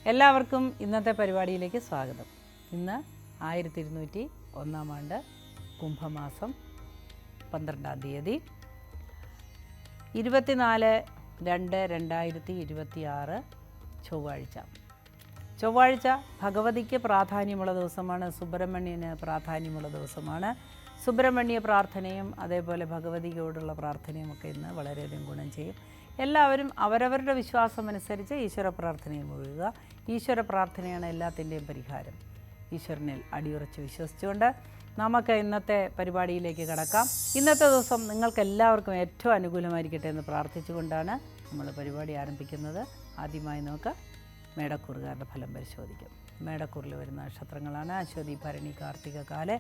എല്ലാവർക്കും ഇന്നത്തെ പരിപാടിയിലേക്ക് സ്വാഗതം. ഇന്ന് 1201 ആണ്ട് കുംഭമാസം 12-ാം തീയതി 24/2/2026 ചൊവ്വാഴ്ച ഭഗവതിക്ക് പ്രാധാന്യമുള്ള ദിവസമാണ്. സുബ്രഹ്മണ്യന് പ്രാധാന്യമുള്ള ദിവസമാണ്. സുബ്രഹ്മണ്യ പ്രാർത്ഥനയും അതേപോലെ ഭഗവതിയോടുള്ള പ്രാർത്ഥനയും ഒക്കെ ഇന്ന് വളരെയധികം ഗുണം ചെയ്യും. എല്ലാവരും അവരവരുടെ വിശ്വാസമനുസരിച്ച് ഈശ്വര പ്രാർത്ഥനയിൽ മുഴുകുക. ഈശ്വര പ്രാർത്ഥനയാണ് എല്ലാത്തിൻ്റെയും പരിഹാരം. ഈശ്വരനിൽ അടിയുറച്ച് വിശ്വസിച്ചുകൊണ്ട് നമുക്ക് ഇന്നത്തെ പരിപാടിയിലേക്ക് കടക്കാം. ഇന്നത്തെ ദിവസം നിങ്ങൾക്ക് എല്ലാവർക്കും ഏറ്റവും അനുകൂലമായിരിക്കട്ടെ എന്ന് പ്രാർത്ഥിച്ചുകൊണ്ടാണ് നമ്മൾ പരിപാടി ആരംഭിക്കുന്നത്. ആദ്യമായി നമുക്ക് മേടക്കൂറുകാരുടെ ഫലം പരിശോധിക്കാം. മേടക്കൂറിൽ വരുന്ന നക്ഷത്രങ്ങളാണ് അശ്വതി, ഭരണി, കാർത്തിക, കാല്.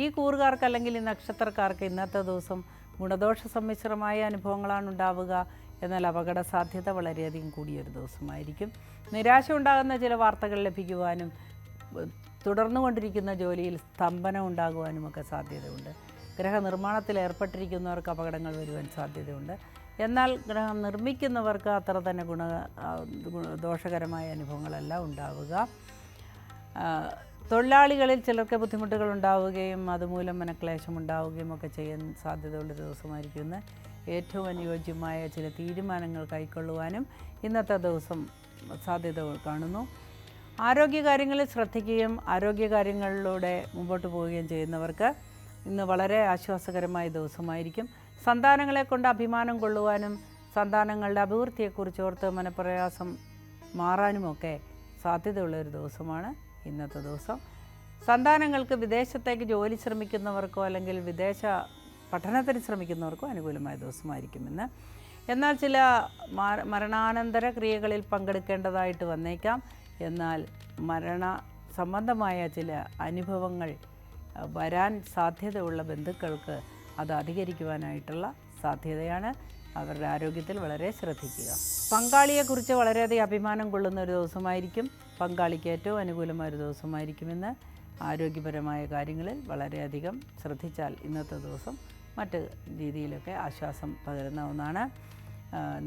ഈ കൂറുകാർക്ക് അല്ലെങ്കിൽ ഈ നക്ഷത്രക്കാർക്ക് ഇന്നത്തെ ദിവസം ഗുണദോഷ സമ്മിശ്രമായ അനുഭവങ്ങളാണ് ഉണ്ടാവുക. എന്നാൽ അപകട സാധ്യത വളരെയധികം കൂടിയൊരു ദിവസമായിരിക്കും. നിരാശ ഉണ്ടാകുന്ന ചില വാർത്തകൾ ലഭിക്കുവാനും തുടർന്നുകൊണ്ടിരിക്കുന്ന ജോലിയിൽ സ്തംഭനം ഉണ്ടാകുവാനുമൊക്കെ സാധ്യതയുണ്ട്. ഗ്രഹനിർമ്മാണത്തിൽ ഏർപ്പെട്ടിരിക്കുന്നവർക്ക് അപകടങ്ങൾ വരുവാൻ സാധ്യതയുണ്ട്. എന്നാൽ ഗ്രഹം നിർമ്മിക്കുന്നവർക്ക് അത്ര തന്നെ ദോഷകരമായ അനുഭവങ്ങളല്ല ഉണ്ടാവുക. തൊഴിലാളികളിൽ ചിലർക്ക് ബുദ്ധിമുട്ടുകൾ ഉണ്ടാവുകയും അതുമൂലം മനക്ലേശം ഉണ്ടാവുകയും ഒക്കെ ചെയ്യാൻ സാധ്യതയുള്ളൊരു ദിവസമായിരിക്കും. ഇന്ന് ഏറ്റവും അനുയോജ്യമായ ചില തീരുമാനങ്ങൾ കൈക്കൊള്ളുവാനും ഇന്നത്തെ ദിവസം സാധ്യതകൾ കാണുന്നു. ആരോഗ്യകാര്യങ്ങളിൽ ശ്രദ്ധിക്കുകയും ആരോഗ്യകാര്യങ്ങളിലൂടെ മുമ്പോട്ട് പോവുകയും ചെയ്യുന്നവർക്ക് ഇന്ന് വളരെ ആശ്വാസകരമായ ദിവസമായിരിക്കും. സന്താനങ്ങളെ കൊണ്ട് അഭിമാനം കൊള്ളുവാനും സന്താനങ്ങളുടെ അഭിവൃദ്ധിയെക്കുറിച്ച് ഓർത്ത് മനപ്രയാസം മാറാനുമൊക്കെ സാധ്യതയുള്ളൊരു ദിവസമാണ് ഇന്നത്തെ ദിവസം. സന്താനങ്ങൾക്ക് വിദേശത്തേക്ക് ജോലി ശ്രമിക്കുന്നവർക്കോ അല്ലെങ്കിൽ വിദേശ പഠനത്തിന് ശ്രമിക്കുന്നവർക്കോ അനുകൂലമായ ദിവസമായിരിക്കും ഇന്ന്. എന്നാൽ ചില മരണാനന്തര ക്രിയകളിൽ പങ്കെടുക്കേണ്ടതായിട്ട് വന്നേക്കാം. എന്നാൽ മരണ സംബന്ധമായ ചില അനുഭവങ്ങൾ വരാൻ സാധ്യതയുള്ള ബന്ധുക്കൾക്ക് അത് അധികരിക്കുവാനായിട്ടുള്ള സാധ്യതയാണ്. അവരുടെ ആരോഗ്യത്തിൽ വളരെ ശ്രദ്ധിക്കുക. പങ്കാളിയെക്കുറിച്ച് വളരെയധികം അഭിമാനം കൊള്ളുന്ന ഒരു ദിവസമായിരിക്കും. പങ്കാളിക്ക് ഏറ്റവും അനുകൂലമായ ഒരു ദിവസമായിരിക്കുമെന്ന്. ആരോഗ്യപരമായ കാര്യങ്ങളിൽ വളരെയധികം ശ്രദ്ധിച്ചാൽ ഇന്നത്തെ ദിവസം മറ്റ് രീതിയിലൊക്കെ ആശ്വാസം പകരുന്ന ഒന്നാണ്.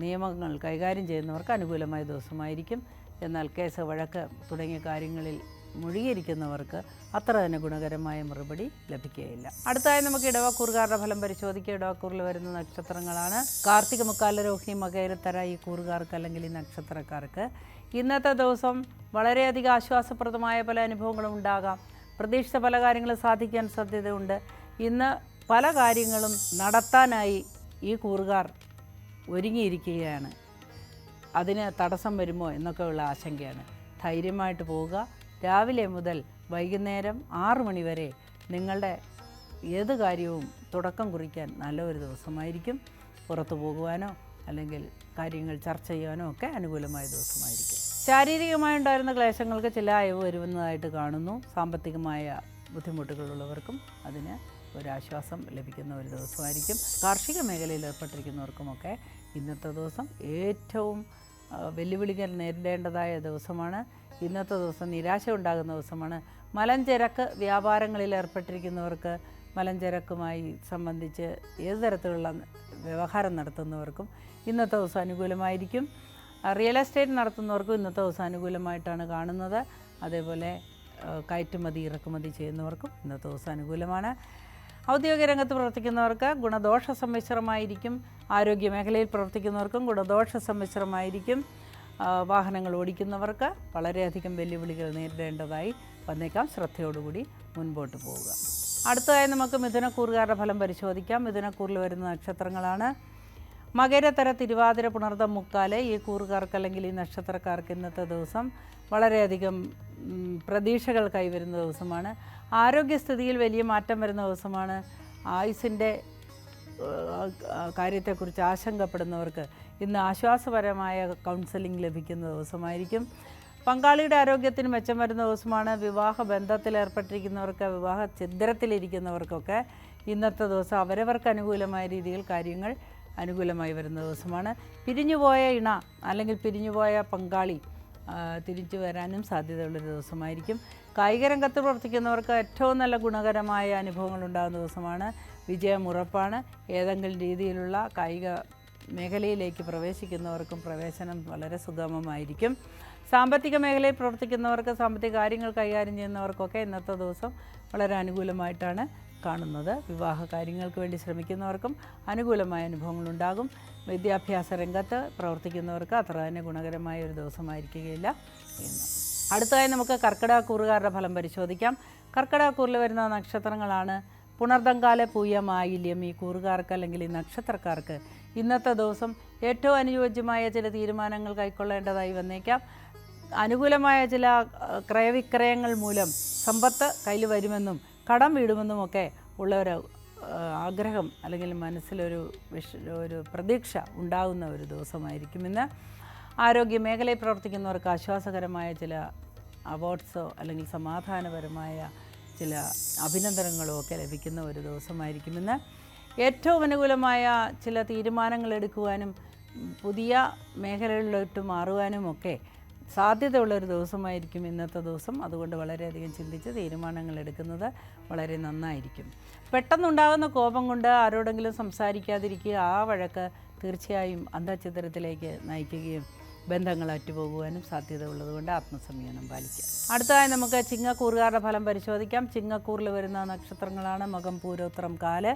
നിയമങ്ങൾ കൈകാര്യം ചെയ്യുന്നവർക്ക് അനുകൂലമായ ദിവസമായിരിക്കും. എന്നാൽ കേസ്, വഴക്ക് തുടങ്ങിയ കാര്യങ്ങളിൽ മുഴുകിയിരിക്കുന്നവർക്ക് അത്ര തന്നെ ഗുണകരമായ മറുപടി ലഭിക്കുകയില്ല. അടുത്തായി നമുക്ക് ഇടവക്കൂറുകാരുടെ ഫലം പരിശോധിക്കുക. ഇടവക്കൂറിൽ വരുന്ന നക്ഷത്രങ്ങളാണ് കാർത്തിക, മുക്കാല, രോഹിണി, മകയിരത്തര. ഈ കൂറുകാർക്ക് അല്ലെങ്കിൽ ഈ നക്ഷത്രക്കാർക്ക് ഇന്നത്തെ ദിവസം വളരെയധികം ആശ്വാസപ്രദമായ പല അനുഭവങ്ങളും ഉണ്ടാകാം. പ്രതീക്ഷിച്ച പല കാര്യങ്ങളും സാധിക്കാൻ സാധ്യതയുണ്ട്. ഇന്ന് പല കാര്യങ്ങളും നടത്താനായി ഈ കൂറുകാർ ഒരുങ്ങിയിരിക്കുകയാണ്. അതിന് തടസ്സം വരുമോ എന്നൊക്കെയുള്ള ആശങ്കയാണ്. ധൈര്യമായിട്ട് പോവുക. രാവിലെ മുതൽ വൈകുന്നേരം 6 മണി വരെ നിങ്ങളുടെ ഏത് കാര്യവും തുടക്കം കുറിക്കാൻ നല്ലൊരു ദിവസമായിരിക്കും. പുറത്തു പോകുവാനോ അല്ലെങ്കിൽ കാര്യങ്ങൾ ചർച്ച ചെയ്യാനോ ഒക്കെ അനുകൂലമായ ദിവസമായിരിക്കും. ശാരീരികമായി ഉണ്ടായിരുന്ന ക്ലേശങ്ങൾക്ക് ചില അയവ് വരുന്നതായിട്ട് കാണുന്നു. സാമ്പത്തികമായ ബുദ്ധിമുട്ടുകളുള്ളവർക്കും അതിന് ഒരാശ്വാസം ലഭിക്കുന്ന ഒരു ദിവസമായിരിക്കും. കാർഷിക മേഖലയിൽ ഏർപ്പെട്ടിരിക്കുന്നവർക്കുമൊക്കെ ഇന്നത്തെ ദിവസം ഏറ്റവും വെല്ലുവിളികൾ നേരിടേണ്ടതായ ദിവസമാണ്. ഇന്നത്തെ ദിവസം നിരാശ ഉണ്ടാകുന്ന ദിവസമാണ്. മലഞ്ചരക്ക് വ്യാപാരങ്ങളിൽ ഏർപ്പെട്ടിരിക്കുന്നവർക്ക് മലഞ്ചരക്കുമായി സംബന്ധിച്ച് ഏത് തരത്തിലുള്ള വ്യവഹാരം നടത്തുന്നവർക്കും ഇന്നത്തെ ദിവസം അനുകൂലമായിരിക്കും. റിയൽ എസ്റ്റേറ്റ് നടത്തുന്നവർക്കും ഇന്നത്തെ ദിവസം അനുകൂലമായിട്ടാണ് കാണുന്നത്. അതേപോലെ കയറ്റുമതി ഇറക്കുമതി ചെയ്യുന്നവർക്കും ഇന്നത്തെ ദിവസം അനുകൂലമാണ്. ഔദ്യോഗിക രംഗത്ത് പ്രവർത്തിക്കുന്നവർക്ക് ഗുണദോഷ സമ്മിശ്രമായിരിക്കും. ആരോഗ്യ മേഖലയിൽ പ്രവർത്തിക്കുന്നവർക്കും ഗുണദോഷ സമ്മിശ്രമായിരിക്കും. വാഹനങ്ങൾ ഓടിക്കുന്നവർക്ക് വളരെയധികം വെല്ലുവിളികൾ നേരിടേണ്ടതായി വന്നേക്കാം. ശ്രദ്ധയോടുകൂടി മുൻപോട്ട് പോവുക. അടുത്തതായി നമുക്ക് മിഥുനക്കൂറുകാരുടെ ഫലം പരിശോധിക്കാം. മിഥുനക്കൂറിൽ വരുന്ന നക്ഷത്രങ്ങളാണ് മകരത്തര, തിരുവാതിര, പുണർതം, മുക്കാല്. ഈ കൂറുകാർക്ക് അല്ലെങ്കിൽ ഈ നക്ഷത്രക്കാർക്ക് ഇന്നത്തെ ദിവസം വളരെയധികം പ്രതീക്ഷകൾ കൈവരുന്ന ദിവസമാണ്. ആരോഗ്യസ്ഥിതിയിൽ വലിയ മാറ്റം വരുന്ന ദിവസമാണ്. ആയുസ്സിൻ്റെ കാര്യത്തെക്കുറിച്ച് ആശങ്കപ്പെടുന്നവർക്ക് ഇന്ന് ആശ്വാസപരമായ കൗൺസിലിംഗ് ലഭിക്കുന്ന ദിവസമായിരിക്കും. പങ്കാളിയുടെ ആരോഗ്യത്തിന് മെച്ചം വരുന്ന ദിവസമാണ്. വിവാഹ ബന്ധത്തിൽ ഏർപ്പെട്ടിരിക്കുന്നവർക്ക്, വിവാഹ ഛിദ്രത്തിലിരിക്കുന്നവർക്കൊക്കെ ഇന്നത്തെ ദിവസം അവരവർക്ക് അനുകൂലമായ രീതിയിൽ കാര്യങ്ങൾ അനുകൂലമായി വരുന്ന ദിവസമാണ്. പിരിഞ്ഞുപോയ ഇണ അല്ലെങ്കിൽ പിരിഞ്ഞുപോയ പങ്കാളി തിരിച്ചു വരാനും സാധ്യതയുള്ളൊരു ദിവസമായിരിക്കും. കായിക രംഗത്ത് പ്രവർത്തിക്കുന്നവർക്ക് ഏറ്റവും നല്ല ഗുണകരമായ അനുഭവങ്ങൾ ഉണ്ടാകുന്ന ദിവസമാണ്. വിജയം ഉറപ്പാണ്. ഏതെങ്കിലും രീതിയിലുള്ള കായിക മേഖലയിലേക്ക് പ്രവേശിക്കുന്നവർക്കും പ്രവേശനം വളരെ സുഗമമായിരിക്കും. സാമ്പത്തിക മേഖലയിൽ പ്രവർത്തിക്കുന്നവർക്ക്, സാമ്പത്തിക കാര്യങ്ങൾ കൈകാര്യം ചെയ്യുന്നവർക്കൊക്കെ ഇന്നത്തെ ദിവസം വളരെ അനുകൂലമായിട്ടാണ് കാണുന്നത്. വിവാഹ കാര്യങ്ങൾക്ക് വേണ്ടി ശ്രമിക്കുന്നവർക്കും അനുകൂലമായ അനുഭവങ്ങളുണ്ടാകും. വിദ്യാഭ്യാസ രംഗത്ത് പ്രവർത്തിക്കുന്നവർക്ക് അത്ര തന്നെ ഗുണകരമായ ഒരു ദിവസമായിരിക്കുകയില്ല എന്ന്. അടുത്തതായി നമുക്ക് കർക്കിടകക്കൂറുകാരുടെ ഫലം പരിശോധിക്കാം. കർക്കിടകക്കൂറിൽ വരുന്ന നക്ഷത്രങ്ങളാണ് പുണർദങ്കാല, പൂയം, ആയില്യം. ഈ കൂറുകാർക്ക് അല്ലെങ്കിൽ ഈ നക്ഷത്രക്കാർക്ക് ഇന്നത്തെ ദിവസം ഏറ്റവും അനുയോജ്യമായ ചില തീരുമാനങ്ങൾ കൈക്കൊള്ളേണ്ടതായി വന്നേക്കാം. അനുകൂലമായ ചില ക്രയവിക്രയങ്ങൾ മൂലം സമ്പത്ത് കയ്യിൽ വരുമെന്നും കടം വീടുമെന്നുമൊക്കെ ഉള്ള ഒരു ആഗ്രഹം അല്ലെങ്കിൽ മനസ്സിലൊരു പ്രതീക്ഷ ഉണ്ടാകുന്ന ഒരു ദിവസമായിരിക്കും ഇന്ന്. ആരോഗ്യ മേഖലയിൽ പ്രവർത്തിക്കുന്നവർക്ക് ആശ്വാസകരമായ ചില അവാർഡ്സോ അല്ലെങ്കിൽ സമാധാനപരമായ ചില അഭിനന്ദനങ്ങളോ ഒക്കെ ലഭിക്കുന്ന ഒരു ദിവസമായിരിക്കും ഇന്ന്. ഏറ്റവും അനുകൂലമായ ചില തീരുമാനങ്ങൾ എടുക്കുവാനും പുതിയ മേഖലകളിലോട്ട് മാറുവാനുമൊക്കെ സാധ്യതയുള്ളൊരു ദിവസമായിരിക്കും ഇന്നത്തെ ദിവസം. അതുകൊണ്ട് വളരെയധികം ചിന്തിച്ച് തീരുമാനങ്ങൾ എടുക്കുന്നത് വളരെ നന്നായിരിക്കും. പെട്ടെന്നുണ്ടാകുന്ന കോപം കൊണ്ട് ആരോടെങ്കിലും സംസാരിക്കാതിരിക്കുക. ആ വഴക്ക് തീർച്ചയായും അന്തഃഛിദ്രത്തിലേക്ക് നയിക്കുകയും ബന്ധങ്ങൾ അറ്റുപോകുവാനും സാധ്യത ഉള്ളതുകൊണ്ട് ആത്മസംയമനം പാലിക്കുക. അടുത്തതായി നമുക്ക് ചിങ്ങക്കൂറുകാരുടെ ഫലം പരിശോധിക്കാം. ചിങ്ങക്കൂറിൽ വരുന്ന നക്ഷത്രങ്ങളാണ് മകം, പൂരോത്രം, കാല്.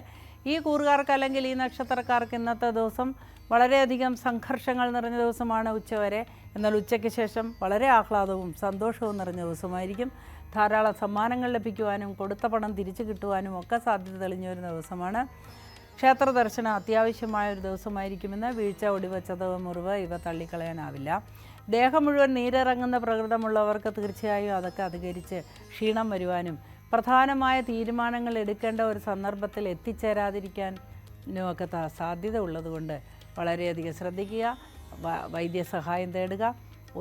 ഈ കൂറുകാർക്ക് അല്ലെങ്കിൽ ഈ നക്ഷത്രക്കാർക്ക് ഇന്നത്തെ ദിവസം വളരെയധികം സംഘർഷങ്ങൾ നിറഞ്ഞ ദിവസമാണ് ഉച്ചവരെ. എന്നാൽ ഉച്ചയ്ക്ക് ശേഷം വളരെ ആഹ്ലാദവും സന്തോഷവും നിറഞ്ഞ ദിവസമായിരിക്കും. ധാരാളം സമ്മാനങ്ങൾ ലഭിക്കുവാനും കൊടുത്ത പണം തിരിച്ചു കിട്ടുവാനും ഒക്കെ സാധ്യത തെളിഞ്ഞു വരുന്ന ദിവസമാണ്. ക്ഷേത്ര ദർശനം അത്യാവശ്യമായ ഒരു ദിവസമായിരിക്കുമെന്ന്. വീഴ്ച, ഒടിവ്, ചതവ്, മുറിവ് ഇവ തള്ളിക്കളയാനാവില്ല. ദേഹം മുഴുവൻ നീരിറങ്ങുന്ന പ്രകൃതമുള്ളവർക്ക് തീർച്ചയായും അതൊക്കെ അധികരിച്ച് ക്ഷീണം വരുവാനും പ്രധാനമായ തീരുമാനങ്ങൾ എടുക്കേണ്ട ഒരു സന്ദർഭത്തിൽ എത്തിച്ചേരാതിരിക്കാനുമൊക്കെ സാധ്യത ഉള്ളതുകൊണ്ട് വളരെയധികം ശ്രദ്ധിക്കുക. വൈദ്യസഹായം തേടുക.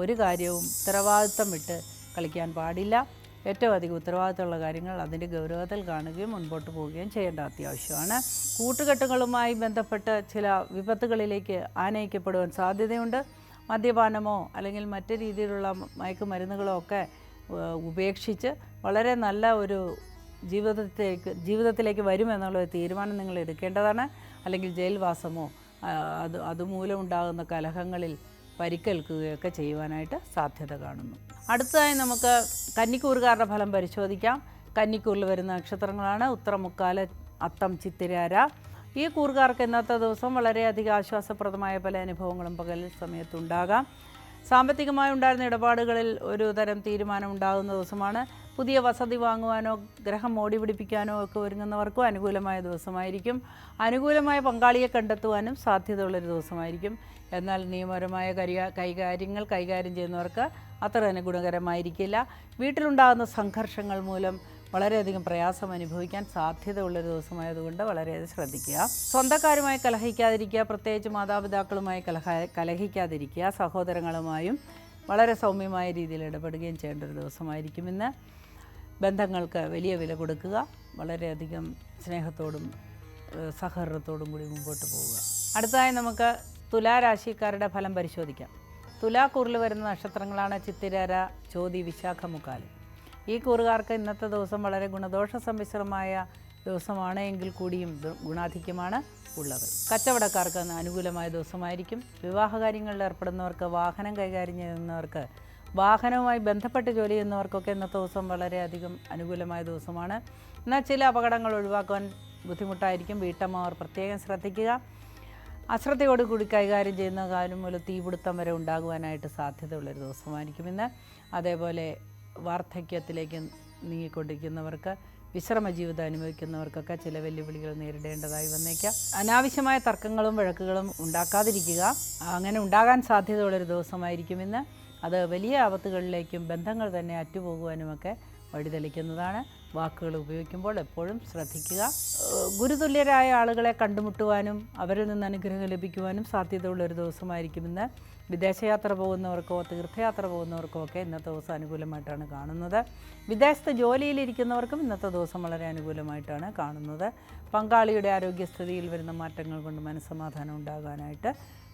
ഒരു കാര്യവും ഉത്തരവാദിത്തം വിട്ട് കളിക്കാൻ പാടില്ല. ഏറ്റവും അധികം ഉത്തരവാദിത്തമുള്ള കാര്യങ്ങൾ അതിൻ്റെ ഗൗരവത്തിൽ കാണുകയും മുൻപോട്ട് പോവുകയും ചെയ്യേണ്ട അത്യാവശ്യമാണ്. കൂട്ടുകെട്ടുകളുമായി ബന്ധപ്പെട്ട് ചില വിപത്തുകളിലേക്ക് ആനയിക്കപ്പെടുവാൻ സാധ്യതയുണ്ട്. മദ്യപാനമോ അല്ലെങ്കിൽ മറ്റു രീതിയിലുള്ള മയക്കുമരുന്നുകളോ ഒക്കെ ഉപേക്ഷിച്ച് വളരെ നല്ല ഒരു ജീവിതത്തിലേക്ക് വരുമെന്നുള്ള ഒരു തീരുമാനം നിങ്ങൾ എടുക്കേണ്ടതാണ്. അല്ലെങ്കിൽ ജയിൽവാസമോ അതുമൂലം ഉണ്ടാകുന്ന കലഹങ്ങളിൽ പരിക്കേൽക്കുകയൊക്കെ ചെയ്യുവാനായിട്ട് സാധ്യത കാണുന്നു. അടുത്തതായി നമുക്ക് കന്നിക്കൂറുകാരുടെ ഫലം പരിശോധിക്കാം. കന്നിക്കൂറിൽ വരുന്ന നക്ഷത്രങ്ങളാണ് ഉത്തരമുക്കാല്, അത്തം, ചിത്തിരാര. ഈ കൂറുകാർക്ക് ഇന്നത്തെ ദിവസം വളരെയധികം ആശ്വാസപ്രദമായ പല അനുഭവങ്ങളും പകൽ സമയത്തുണ്ടാകാം. സാമ്പത്തികമായി ഉണ്ടായിരുന്ന ഇടപാടുകളിൽ ഒരു തരം തീരുമാനം ഉണ്ടാകുന്ന ദിവസമാണ്. പുതിയ വസതി വാങ്ങുവാനോ ഗ്രഹം മോടി പിടിപ്പിക്കാനോ ഒക്കെ ഒരുങ്ങുന്നവർക്കും അനുകൂലമായ ദിവസമായിരിക്കും. അനുകൂലമായ പങ്കാളിയെ കണ്ടെത്തുവാനും സാധ്യതയുള്ളൊരു ദിവസമായിരിക്കും. എന്നാൽ നിയമപരമായ കാര്യങ്ങൾ കൈകാര്യം ചെയ്യുന്നവർക്ക് അത്ര തന്നെ ഗുണകരമായിരിക്കില്ല. വീട്ടിലുണ്ടാകുന്ന സംഘർഷങ്ങൾ മൂലം വളരെയധികം പ്രയാസം അനുഭവിക്കാൻ സാധ്യതയുള്ളൊരു ദിവസമായതുകൊണ്ട് വളരെയധികം ശ്രദ്ധിക്കുക. സ്വന്തക്കാരുമായി കലഹിക്കാതിരിക്കുക. പ്രത്യേകിച്ച് മാതാപിതാക്കളുമായി കലഹിക്കാതിരിക്കുക. സഹോദരങ്ങളുമായും വളരെ സൗമ്യമായ രീതിയിൽ ഇടപെടുകയും ചെയ്യേണ്ട ഒരു ദിവസമായിരിക്കും ഇന്ന്. ബന്ധങ്ങൾക്ക് വലിയ വില കൊടുക്കുക. വളരെയധികം സ്നേഹത്തോടും സഹകരണത്തോടും കൂടി മുമ്പോട്ട് പോവുക. അടുത്തതായി നമുക്ക് തുലാരാശിക്കാരുടെ ഫലം പരിശോധിക്കാം. തുലാക്കൂറിൽ വരുന്ന നക്ഷത്രങ്ങളാണ് ചിത്തിരാര, ചോതി, വിശാഖ, മുക്കാല്. ഈ കൂറുകാർക്ക് ഇന്നത്തെ ദിവസം വളരെ ഗുണദോഷ സമ്മിശ്രമായ ദിവസമാണ്. എങ്കിൽ കൂടിയും ഗുണാധിക്യമാണ് ഉള്ളത്. കച്ചവടക്കാർക്ക് അനുകൂലമായ ദിവസമായിരിക്കും. വിവാഹകാര്യങ്ങളിൽ ഏർപ്പെടുന്നവർക്ക്, വാഹനം കൈകാര്യം ചെയ്യുന്നവർക്ക്, വാഹനവുമായി ബന്ധപ്പെട്ട് ജോലി ചെയ്യുന്നവർക്കൊക്കെ ഇന്നത്തെ ദിവസം വളരെയധികം അനുകൂലമായ ദിവസമാണ്. എന്നാൽ ചില അപകടങ്ങൾ ഒഴിവാക്കാൻ ബുദ്ധിമുട്ടായിരിക്കും. വീട്ടമ്മമാർ പ്രത്യേകം ശ്രദ്ധിക്കുക. അശ്രദ്ധയോടുകൂടി കൈകാര്യം ചെയ്യുന്ന കാര്യം മൂലം തീപിടുത്തം വരെ ഉണ്ടാകുവാനായിട്ട് സാധ്യതയുള്ളൊരു ദിവസമായിരിക്കും ഇന്ന്. അതേപോലെ വാർദ്ധക്യത്തിലേക്ക് നീങ്ങിക്കൊണ്ടിരിക്കുന്നവർക്ക്, വിശ്രമ ജീവിതം അനുഭവിക്കുന്നവർക്കൊക്കെ ചില വെല്ലുവിളികൾ നേരിടേണ്ടതായി വന്നേക്കാം. അനാവശ്യമായ തർക്കങ്ങളും വഴക്കുകളും ഉണ്ടാക്കാതിരിക്കുക. അങ്ങനെ ഉണ്ടാകാൻ സാധ്യതയുള്ളൊരു ദിവസമായിരിക്കും ഇന്ന്. അത് വലിയ ആപത്തുകളിലേക്കും ബന്ധങ്ങൾ തന്നെ അറ്റുപോകുവാനുമൊക്കെ വഴിതെളിക്കുന്നതാണ്. വാക്കുകൾ ഉപയോഗിക്കുമ്പോൾ എപ്പോഴും ശ്രദ്ധിക്കുക. ഗുരുതുല്യരായ ആളുകളെ കണ്ടുമുട്ടുവാനും അവരിൽ നിന്ന് അനുഗ്രഹം ലഭിക്കുവാനും സാധ്യതയുള്ളൊരു ദിവസമായിരിക്കും ഇന്ന്. വിദേശയാത്ര പോകുന്നവർക്കോ തീർത്ഥയാത്ര പോകുന്നവർക്കോ ഒക്കെ ഇന്നത്തെ ദിവസം അനുകൂലമായിട്ടാണ് കാണുന്നത്. വിദേശത്ത് ജോലിയിലിരിക്കുന്നവർക്കും ഇന്നത്തെ ദിവസം വളരെ അനുകൂലമായിട്ടാണ് കാണുന്നത്. പങ്കാളിയുടെ ആരോഗ്യസ്ഥിതിയിൽ വരുന്ന മാറ്റങ്ങൾ കൊണ്ട് മനസ്സമാധാനം ഉണ്ടാകാനായിട്ട്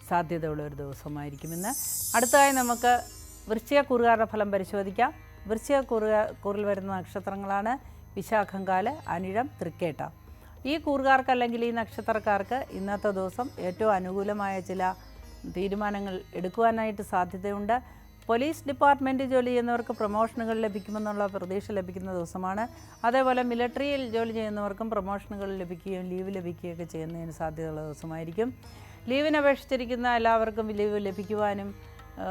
സാധ്യതയുള്ളൊരു ദിവസമായിരിക്കും ഇന്ന്. അടുത്തതായി നമുക്ക് വൃശ്ചികക്കൂറുകാരുടെ ഫലം പരിശോധിക്കാം. വൃശ്ചികക്കൂറിൽ വരുന്ന നക്ഷത്രങ്ങളാണ് വിശാഖം, കാല്, അനിഴം, തൃക്കേട്ട. ഈ കൂറുകാർക്ക് അല്ലെങ്കിൽ ഈ നക്ഷത്രക്കാർക്ക് ഇന്നത്തെ ദിവസം ഏറ്റവും അനുകൂലമായ ചില തീരുമാനങ്ങൾ എടുക്കുവാനായിട്ട് സാധ്യതയുണ്ട്. പോലീസ് ഡിപ്പാർട്ട്മെൻറ്റ് ജോലി ചെയ്യുന്നവർക്ക് പ്രൊമോഷനുകൾ ലഭിക്കുമെന്നുള്ള പ്രതീക്ഷ ലഭിക്കുന്ന ദിവസമാണ്. അതേപോലെ മിലിറ്ററിയിൽ ജോലി ചെയ്യുന്നവർക്കും പ്രൊമോഷനുകൾ ലഭിക്കുകയും ലീവ് ലഭിക്കുകയൊക്കെ ചെയ്യുന്നതിന് സാധ്യതയുള്ള ദിവസമായിരിക്കും. ലീവിന് അപേക്ഷിച്ചിരിക്കുന്ന എല്ലാവർക്കും ലീവ് ലഭിക്കുവാനും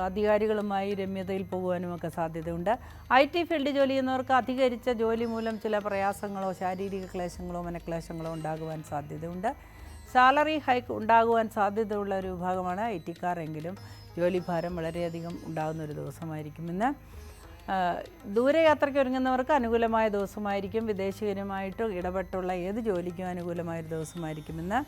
അധികാരികളുമായി രമ്യതയിൽ പോകുവാനും ഒക്കെ സാധ്യതയുണ്ട്. IT ഫീൽഡ് ജോലി ചെയ്യുന്നവർക്ക് അധികരിച്ച ജോലി മൂലം ചില പ്രയാസങ്ങളോ ശാരീരിക ക്ലേശങ്ങളോ മനക്ലേശങ്ങളോ ഉണ്ടാകുവാൻ സാധ്യതയുണ്ട്. സാലറി ഹൈക്ക് ഉണ്ടാകുവാൻ സാധ്യതയുള്ള ഒരു വിഭാഗമാണ് IT-ക്കാർ എങ്കിലും ജോലിഭാരം വളരെയധികം ഉണ്ടാകുന്ന ഒരു ദിവസമായിരിക്കും ഇന്ന്. ദൂരയാത്രയ്ക്ക് ഒരുങ്ങുന്നവർക്ക് അനുകൂലമായ ദിവസമായിരിക്കും. വിദേശീയരുമായിട്ട് ഇടപെട്ടുള്ള ഏത് ജോലിക്കും അനുകൂലമായൊരു ദിവസമായിരിക്കും ഇന്ന്.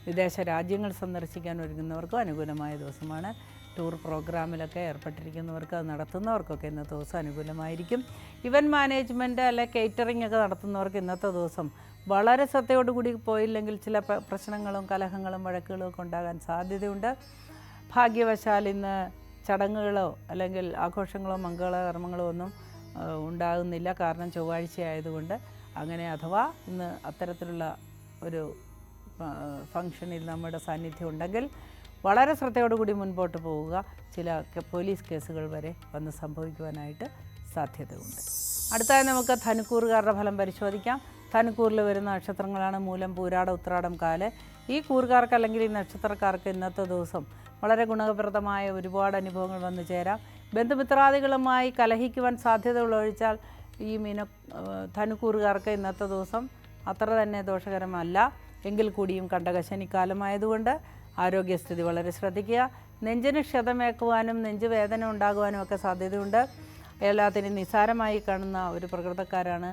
വിദേശ രാജ്യങ്ങൾ സന്ദർശിക്കാൻ ഒരുങ്ങുന്നവർക്കും അനുകൂലമായ ദിവസമാണ്. ടൂർ പ്രോഗ്രാമിലൊക്കെ ഏർപ്പെട്ടിരിക്കുന്നവർക്ക് അത് നടത്തുന്നവർക്കൊക്കെ ഇന്നത്തെ ദിവസം അനുകൂലമായിരിക്കും. ഇവൻറ്റ് മാനേജ്മെൻറ്റ് അല്ലെ കേറ്ററിംഗ് ഒക്കെ നടത്തുന്നവർക്ക് ഇന്നത്തെ ദിവസം വളരെ ശ്രദ്ധയോടുകൂടി പോയില്ലെങ്കിൽ ചില പ്രശ്നങ്ങളും കലഹങ്ങളും വഴക്കുകളും ഒക്കെ ഉണ്ടാകാൻ സാധ്യതയുണ്ട്. ഭാഗ്യവശാൽ ഇന്ന് ചടങ്ങുകളോ അല്ലെങ്കിൽ ആഘോഷങ്ങളോ മംഗളകർമ്മങ്ങളോ ഒന്നും ഉണ്ടാകുന്നില്ല. കാരണം ചൊവ്വാഴ്ച ആയതുകൊണ്ട്. അങ്ങനെ അഥവാ ഇന്ന് അത്തരത്തിലുള്ള ഒരു ഫംഗ്ഷനിൽ നമ്മുടെ സാന്നിധ്യം ഉണ്ടെങ്കിൽ വളരെ ശ്രദ്ധയോടുകൂടി മുൻപോട്ട് പോവുക. ചില പോലീസ് കേസുകൾ വരെ വന്ന് സംഭവിക്കുവാനായിട്ട് സാധ്യതയുണ്ട്. അടുത്തായി നമുക്ക് ധനുക്കൂറുകാരുടെ ഫലം പരിശോധിക്കാം. ധനുക്കൂറിൽ വരുന്ന നക്ഷത്രങ്ങളാണ് മൂലം, പൂരാടം, ഉത്രാടം, കാല്. ഈ കൂറുകാർക്ക് അല്ലെങ്കിൽ ഈ നക്ഷത്രക്കാർക്ക് ഇന്നത്തെ ദിവസം വളരെ ഗുണപ്രദമായ ഒരുപാട് അനുഭവങ്ങൾ വന്നു ചേരാം. ബന്ധുമിത്രാദികളുമായി കലഹിക്കുവാൻ സാധ്യതയുള്ള ഒഴിച്ചാൽ ഈ ധനുക്കൂറുകാർക്ക് ഇന്നത്തെ ദിവസം അത്ര തന്നെ ദോഷകരമല്ല. എങ്കിൽ കൂടിയും കണ്ടകശനിക്കാലമായതുകൊണ്ട് ആരോഗ്യസ്ഥിതി വളരെ ശ്രദ്ധിക്കുക. നെഞ്ചിന് ക്ഷതമേക്കുവാനും നെഞ്ചുവേദന ഉണ്ടാകുവാനും ഒക്കെ സാധ്യതയുണ്ട്. എല്ലാത്തിനും നിസ്സാരമായി കാണുന്ന ഒരു പ്രകൃതക്കാരാണ്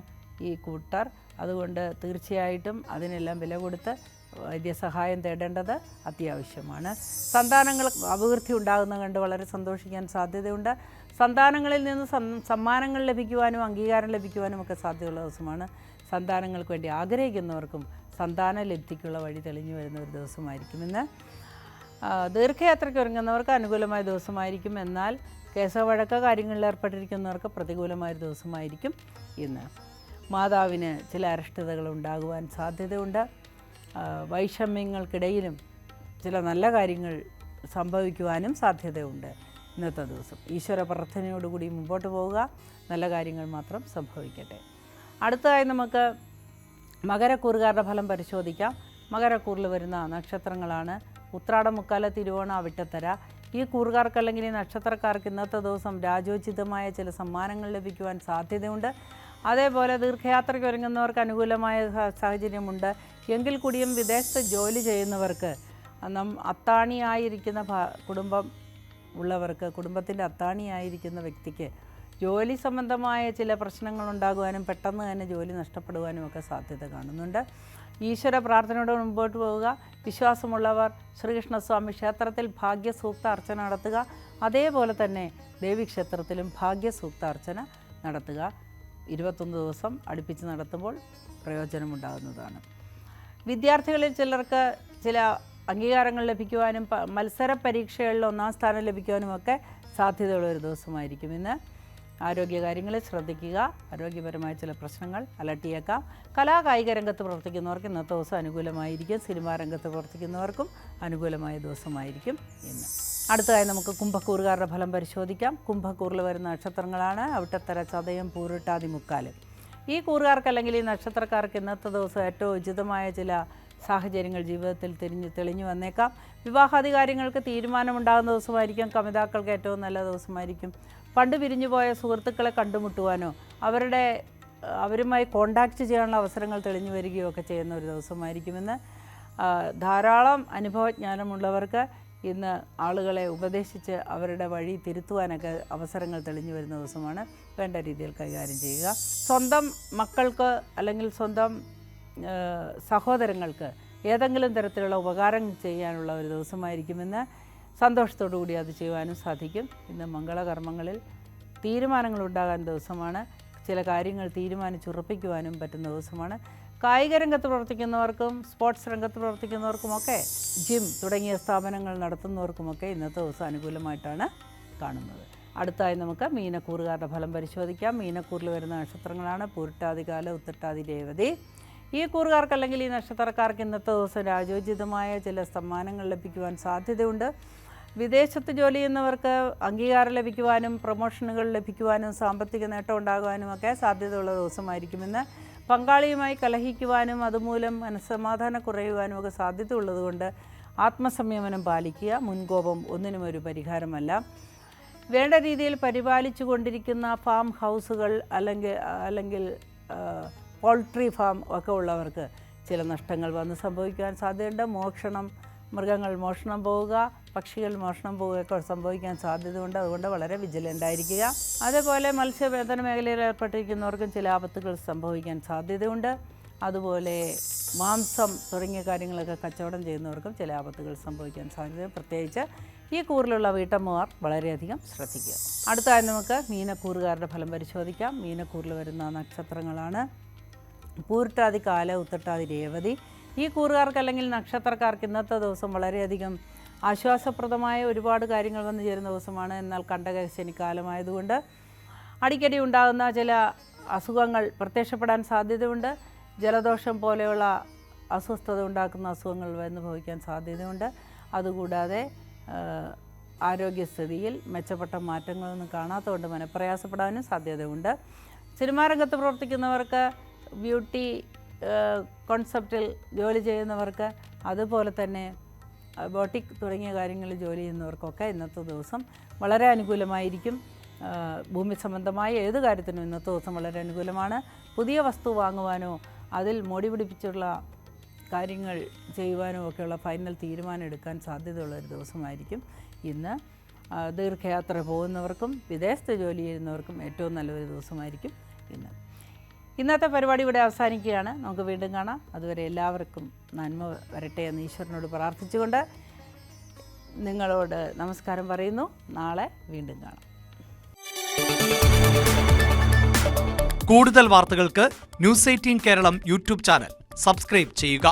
ഈ കൂട്ടർ. അതുകൊണ്ട് തീർച്ചയായിട്ടും അതിനെല്ലാം വില കൊടുത്ത് വൈദ്യസഹായം തേടേണ്ടത് അത്യാവശ്യമാണ്. സന്താനങ്ങൾ അഭിവൃദ്ധി ഉണ്ടാകുന്നത് കണ്ട് വളരെ സന്തോഷിക്കാൻ സാധ്യതയുണ്ട്. സന്താനങ്ങളിൽ നിന്ന് സമ്മാനങ്ങൾ ലഭിക്കുവാനും അംഗീകാരം ലഭിക്കുവാനും ഒക്കെ സാധ്യതയുള്ള ദിവസമാണ്. സന്താനങ്ങൾക്ക് വേണ്ടി ആഗ്രഹിക്കുന്നവർക്കും സന്താന ലബ്ധിക്കുള്ള വഴി തെളിഞ്ഞു വരുന്ന ഒരു ദിവസമായിരിക്കും ഇന്ന്. ദീർഘയാത്രയ്ക്ക് ഒരുങ്ങുന്നവർക്ക് അനുകൂലമായ ദിവസമായിരിക്കും. എന്നാൽ കേസവഴക്ക കാര്യങ്ങളിൽ ഏർപ്പെട്ടിരിക്കുന്നവർക്ക് പ്രതികൂലമായൊരു ദിവസമായിരിക്കും ഇന്ന്. മാതാവിന് ചില അരിഷ്ടതകൾ ഉണ്ടാകുവാൻ സാധ്യതയുണ്ട്. വൈഷമ്യങ്ങൾക്കിടയിലും ചില നല്ല കാര്യങ്ങൾ സംഭവിക്കുവാനും സാധ്യതയുണ്ട് ഇന്നത്തെ ദിവസം. ഈശ്വര പ്രാർത്ഥനയോടുകൂടി മുമ്പോട്ട് പോവുക. നല്ല കാര്യങ്ങൾ മാത്രം സംഭവിക്കട്ടെ. അടുത്തതായി നമുക്ക് മകരക്കൂറുകാരുടെ ഫലം പരിശോധിക്കാം. മകരക്കൂറിൽ വരുന്ന നക്ഷത്രങ്ങളാണ് ഉത്രാടം, മുക്കാല, തിരുവോണ, അവിട്ടത്തര. ഈ കൂറുകാർക്ക് അല്ലെങ്കിൽ ഈ നക്ഷത്രക്കാർക്ക് ഇന്നത്തെ ദിവസം രാജോചിതമായ ചില സമ്മാനങ്ങൾ ലഭിക്കുവാൻ സാധ്യതയുണ്ട്. അതേപോലെ ദീർഘയാത്രയ്ക്ക് ഒരുങ്ങുന്നവർക്ക് അനുകൂലമായ സാഹചര്യമുണ്ട്. എങ്കിൽ കൂടിയും വിദേശത്ത് ജോലി ചെയ്യുന്നവർക്ക് അത്താണിയായിരിക്കുന്ന കുടുംബം ഉള്ളവർക്ക്, കുടുംബത്തിൻ്റെ അത്താണിയായിരിക്കുന്ന വ്യക്തിക്ക് ജോലി സംബന്ധമായ ചില പ്രശ്നങ്ങൾ ഉണ്ടാകുവാനും പെട്ടെന്ന് തന്നെ ജോലി നഷ്ടപ്പെടുവാനും ഒക്കെ സാധ്യത കാണുന്നുണ്ട്. ഈശ്വര പ്രാർത്ഥനയോടെ മുമ്പോട്ട് പോവുക. വിശ്വാസമുള്ളവർ ശ്രീകൃഷ്ണസ്വാമി ക്ഷേത്രത്തിൽ ഭാഗ്യസൂക്ത അർച്ചന നടത്തുക. അതേപോലെ തന്നെ ദേവീക്ഷേത്രത്തിലും ഭാഗ്യസൂക്ത അർച്ചന നടത്തുക. 21 ദിവസം അടുപ്പിച്ച് നടത്തുമ്പോൾ പ്രയോജനമുണ്ടാകുന്നതാണ്. വിദ്യാർത്ഥികളിൽ ചിലർക്ക് ചില അംഗീകാരങ്ങൾ ലഭിക്കുവാനും മത്സര പരീക്ഷകളിൽ 1ാം സ്ഥാനം ലഭിക്കുവാനുമൊക്കെ സാധ്യതയുള്ളൊരു ദിവസമായിരിക്കും ഇന്ന്. ആരോഗ്യകാര്യങ്ങളിൽ ശ്രദ്ധിക്കുക. ആരോഗ്യപരമായ ചില പ്രശ്നങ്ങൾ അലട്ടിയേക്കാം. കലാകായിക രംഗത്ത് പ്രവർത്തിക്കുന്നവർക്ക് ഇന്നത്തെ ദിവസം അനുകൂലമായിരിക്കും. സിനിമാ രംഗത്ത് പ്രവർത്തിക്കുന്നവർക്കും അനുകൂലമായ ദിവസമായിരിക്കും ഇന്ന്. അടുത്തതായി നമുക്ക് കുംഭക്കൂറുകാരുടെ ഫലം പരിശോധിക്കാം. കുംഭക്കൂറിൽ വരുന്ന നക്ഷത്രങ്ങളാണ് അവിട്ടത്തര, ചതയം, പൂരുട്ടാതി, മുക്കാല്. ഈ കൂറുകാർക്ക് അല്ലെങ്കിൽ ഈ നക്ഷത്രക്കാർക്ക് ഇന്നത്തെ ദിവസം ഏറ്റവും ഉചിതമായ ചില സാഹചര്യങ്ങൾ ജീവിതത്തിൽ തെളിഞ്ഞു വന്നേക്കാം. വിവാഹാധികാര്യങ്ങൾക്ക് തീരുമാനമുണ്ടാകുന്ന ദിവസമായിരിക്കും. കമിതാക്കൾക്ക് ഏറ്റവും നല്ല ദിവസമായിരിക്കും. പണ്ട് പിരിഞ്ഞുപോയ സുഹൃത്തുക്കളെ കണ്ടുമുട്ടുവാനോ അവരുമായി കോണ്ടാക്റ്റ് ചെയ്യാനുള്ള അവസരങ്ങൾ തെളിഞ്ഞു വരികയോ ഒക്കെ ചെയ്യുന്ന ഒരു ദിവസമായിരിക്കുമെന്ന്. ധാരാളം അനുഭവജ്ഞാനമുള്ളവർക്ക് ഇന്ന് ആളുകളെ ഉപദേശിച്ച് അവരുടെ വഴി തിരുത്തുവാനൊക്കെ അവസരങ്ങൾ തെളിഞ്ഞു വരുന്ന ദിവസമാണ്. വേണ്ട രീതിയിൽ കൈകാര്യം ചെയ്യുക. സ്വന്തം മക്കൾക്ക് അല്ലെങ്കിൽ സ്വന്തം സഹോദരങ്ങൾക്ക് ഏതെങ്കിലും തരത്തിലുള്ള ഉപകാരം ചെയ്യാനുള്ള ഒരു ദിവസമായിരിക്കുമെന്ന്. സന്തോഷത്തോടു കൂടി അത് ചെയ്യുവാനും സാധിക്കും. ഇന്ന് മംഗളകർമ്മങ്ങളിൽ തീരുമാനങ്ങളുണ്ടാകാൻ ദിവസമാണ്. ചില കാര്യങ്ങൾ തീരുമാനിച്ചുറപ്പിക്കുവാനും പറ്റുന്ന ദിവസമാണ്. കായിക രംഗത്ത് പ്രവർത്തിക്കുന്നവർക്കും സ്പോർട്സ് രംഗത്ത് പ്രവർത്തിക്കുന്നവർക്കുമൊക്കെ ജിം തുടങ്ങിയ സ്ഥാപനങ്ങൾ നടത്തുന്നവർക്കുമൊക്കെ ഇന്നത്തെ ദിവസം അനുകൂലമായിട്ടാണ് കാണുന്നത്. അടുത്തായി നമുക്ക് മീനക്കൂറുകാരുടെ ഫലം പരിശോധിക്കാം. മീനക്കൂറിൽ വരുന്ന നക്ഷത്രങ്ങളാണ് പൂരുട്ടാതി, കാല, ഉത്രട്ടാതി, രേവതി. ഈ കൂറുകാർക്ക് അല്ലെങ്കിൽ ഈ നക്ഷത്രക്കാർക്ക് ഇന്നത്തെ ദിവസം രാജോചിതമായ ചില സമ്മാനങ്ങൾ ലഭിക്കുവാൻ സാധ്യതയുണ്ട്. വിദേശത്ത് ജോലി ചെയ്യുന്നവർക്ക് അംഗീകാരം ലഭിക്കുവാനും പ്രൊമോഷനുകൾ ലഭിക്കുവാനും സാമ്പത്തിക നേട്ടം ഉണ്ടാകുവാനും ഒക്കെ സാധ്യതയുള്ള ദിവസമായിരിക്കുമെന്ന്. പങ്കാളിയുമായി കലഹിക്കുവാനും അതുമൂലം മനസ്സമാധാനം കുറയുവാനും ഒക്കെ സാധ്യത ഉള്ളതുകൊണ്ട് ആത്മസംയമനം പാലിക്കുക. മുൻകോപം ഒന്നിനും ഒരു പരിഹാരമല്ല. വേണ്ട രീതിയിൽ പരിപാലിച്ചു കൊണ്ടിരിക്കുന്ന ഫാം ഹൗസുകൾ അല്ലെങ്കിൽ പോൾട്രി ഫാം ഒക്കെ ഉള്ളവർക്ക് ചില നഷ്ടങ്ങൾ വന്ന് സംഭവിക്കാൻ സാധ്യതയുണ്ട്. മൃഗങ്ങൾ മോഷണം പോവുക, പക്ഷികൾ മോഷണം പോവുകയൊക്കെ സംഭവിക്കാൻ സാധ്യതയുണ്ട്. അതുകൊണ്ട് വളരെ വിജിലൻ്റ് ആയിരിക്കുക. അതേപോലെ മത്സ്യബന്ധന മേഖലയിൽ ഏർപ്പെട്ടിരിക്കുന്നവർക്കും ചില ആപത്തുകൾ സംഭവിക്കാൻ സാധ്യതയുണ്ട്. അതുപോലെ മാംസം തുടങ്ങിയ കാര്യങ്ങളൊക്കെ കച്ചവടം ചെയ്യുന്നവർക്കും ചില ആപത്തുകൾ സംഭവിക്കാൻ സാധ്യത. പ്രത്യേകിച്ച് ഈ കൂറിലുള്ള വീട്ടമ്മമാർ വളരെയധികം ശ്രദ്ധിക്കുക. അടുത്തായി നമുക്ക് മീനക്കൂറുകാരുടെ ഫലം പരിശോധിക്കാം. മീനക്കൂറിൽ വരുന്ന നക്ഷത്രങ്ങളാണ് പൂരിട്ടാതി, കാല, ഉത്രട്ടാതി, രേവതി. ഈ കൂറുകാർക്ക് അല്ലെങ്കിൽ നക്ഷത്രക്കാർക്ക് ഇന്നത്തെ ദിവസം വളരെയധികം ആശ്വാസപ്രദമായ ഒരുപാട് കാര്യങ്ങൾ വന്നു ചേരുന്ന ദിവസമാണ്. എന്നാൽ കണ്ടകശനിക്കാലമായതുകൊണ്ട് അടിക്കടി ഉണ്ടാകുന്ന ചില അസുഖങ്ങൾ പ്രത്യക്ഷപ്പെടാൻ സാധ്യതയുണ്ട്. ജലദോഷം പോലെയുള്ള അസ്വസ്ഥത ഉണ്ടാക്കുന്ന അസുഖങ്ങൾ വന്ന് ഭവിക്കാൻ സാധ്യതയുണ്ട്. അതുകൂടാതെ ആരോഗ്യസ്ഥിതിയിൽ മെച്ചപ്പെട്ട മാറ്റങ്ങളൊന്നും കാണാത്തതുകൊണ്ട് മനപ്രയാസപ്പെടാനും സാധ്യതയുണ്ട്. സിനിമാരംഗത്ത് പ്രവർത്തിക്കുന്നവർക്ക്, ബ്യൂട്ടി കോൺസെപ്റ്റിൽ ജോലി ചെയ്യുന്നവർക്ക്, അതുപോലെ തന്നെ ബോട്ടിക് തുടങ്ങിയ കാര്യങ്ങളിൽ ജോലി ചെയ്യുന്നവർക്കൊക്കെ ഇന്നത്തെ ദിവസം വളരെ അനുകൂലമായിരിക്കും. ഭൂമി സംബന്ധമായ ഏത് കാര്യത്തിനും ഇന്നത്തെ ദിവസം വളരെ അനുകൂലമാണ്. പുതിയ വസ്തു വാങ്ങുവാനോ അതിൽ മോടി പിടിപ്പിച്ചുള്ള കാര്യങ്ങൾ ചെയ്യുവാനോ ഒക്കെയുള്ള ഫൈനൽ തീരുമാനം എടുക്കാൻ സാധ്യതയുള്ളൊരു ദിവസമായിരിക്കും ഇന്ന്. ദീർഘയാത്ര പോകുന്നവർക്കും വിദേശത്ത് ജോലി ചെയ്യുന്നവർക്കും ഏറ്റവും നല്ലൊരു ദിവസമായിരിക്കും ഇന്ന്. ഇന്നത്തെ പരിപാടി ഇവിടെ അവസാനിക്കുകയാണ്. നമുക്ക് വീണ്ടും കാണാം. അതുവരെ എല്ലാവർക്കും നന്മ വരട്ടെ എന്ന് ഈശ്വരനോട് പ്രാർത്ഥിച്ചുകൊണ്ട് നിങ്ങളോട് നമസ്കാരം പറയുന്നു. നാളെ വീണ്ടും കാണാം. കൂടുതൽ വാർത്തകൾക്ക് news 18 Keralam YouTube channel subscribe ചെയ്യുക.